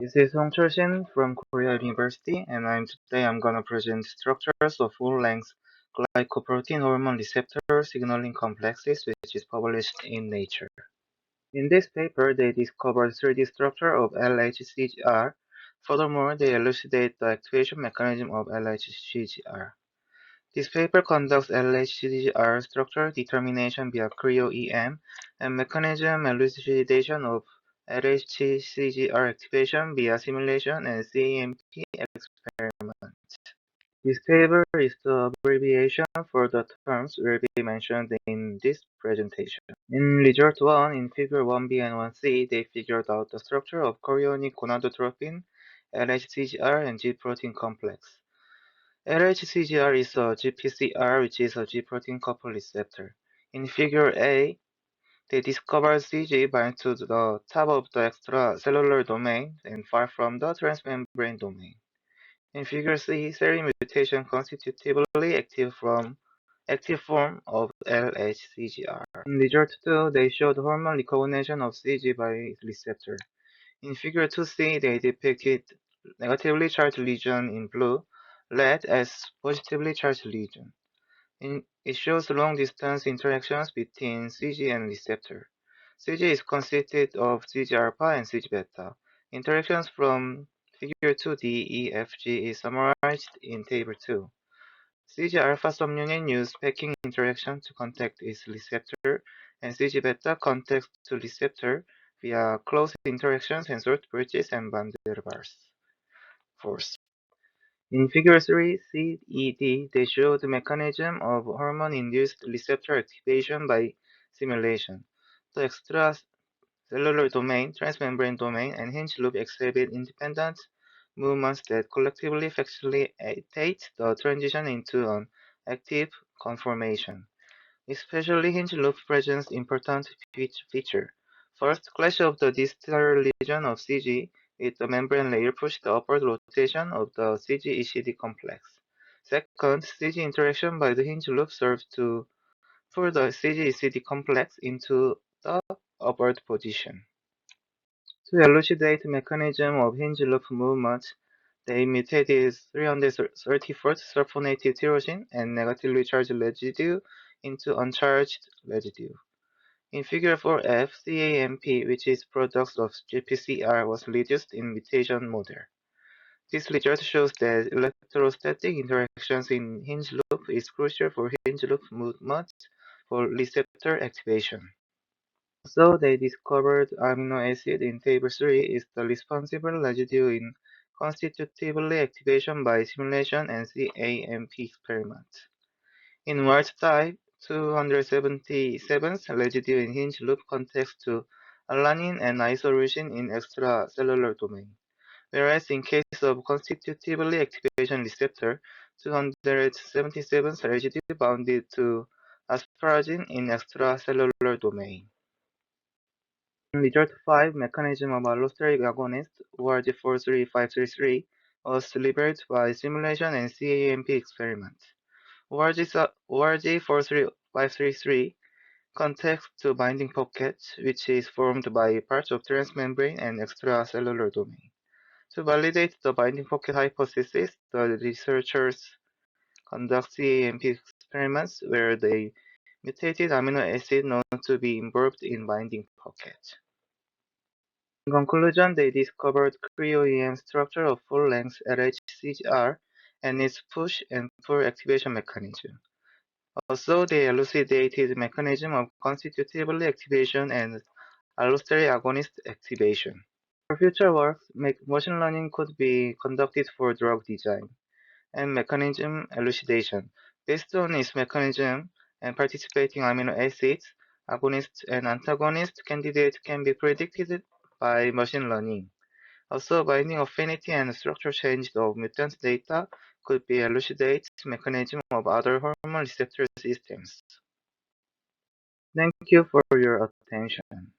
This is Shin from Korea University, and today I'm gonna present structures of full-length glycoprotein hormone receptor signaling complexes, which is published in Nature. In this paper, they discovered 3D structure of LHCGR. Furthermore, they elucidate the activation mechanism of LHCGR. This paper conducts LHCGR structure determination via cryo-EM and mechanism elucidation of LHCGR activation via simulation and CEMP experiment. This paper is the abbreviation for the terms will be mentioned in this presentation. In result 1, in figure 1b and 1c, they figured out the structure of chorionic gonadotropin, LHCGR, and G protein complex. LHCGR is a GPCR, which is a G protein coupled receptor. In figure A, they discovered CG binds to the top of the extracellular domain and far from the transmembrane domain. In figure C, serine mutation constitutively active form of LHCGR. In result 2, they showed hormone recognition of CG by receptor. In figure 2C, they depicted negatively charged lesion in blue, red as positively charged lesion. It shows long-distance interactions between CG and receptor. CG is consisted of CG alpha and CG beta. Interactions from figure 2D, E, F, G is summarized in table 2. CG alpha subunit use packing interaction to contact its receptor, and CG beta contacts to receptor via close interactions and salt bridges and van der Waals force. In figure 3, C, E, D, they show the mechanism of hormone-induced receptor activation by simulation. The extracellular domain, transmembrane domain, and hinge loop exhibit independent movements that collectively facilitate the transition into an active conformation. Especially hinge loop presents important feature. First, clash of the distal region of CG with the membrane layer push the upward rotation of the CG-ECD complex. Second, CG interaction by the hinge loop serves to pull the CG-ECD complex into the upward position. To elucidate mechanism of hinge loop movement, they mutated 334th sulfonated tyrosine and negatively charged residue into uncharged residue. In figure 4F, CAMP, which is product of GPCR, was reduced in mutation model. This result shows that electrostatic interactions in hinge loop is crucial for hinge loop movement for receptor activation. So they discovered amino acid in table 3 is the responsible residue in constitutively activation by simulation and CAMP experiment. In wild type, 277th residue in hinge loop contacts to alanine and isoleucine in extracellular domain, whereas in case of constitutively activation receptor, 277th residue bounded to asparagine in extracellular domain. In result 5, mechanism of allosteric agonist ORG43533 was delivered by simulation and CAMP experiment. ORG43533 contacts to binding pocket, which is formed by parts of transmembrane and extracellular domain. To validate the binding pocket hypothesis, the researchers conduct CAMP experiments where they mutated amino acid known to be involved in binding pocket. In conclusion, they discovered cryo-EM structure of full-length LHCGR and its push and pull activation mechanism. Also, they elucidated mechanism of constitutively activation and allosteric agonist activation. For future work, machine learning could be conducted for drug design and mechanism elucidation. Based on its mechanism and participating amino acids, agonist and antagonist candidates can be predicted by machine learning. Also, binding affinity and structural change of mutant data could be elucidate mechanism of other hormone receptor systems. Thank you for your attention.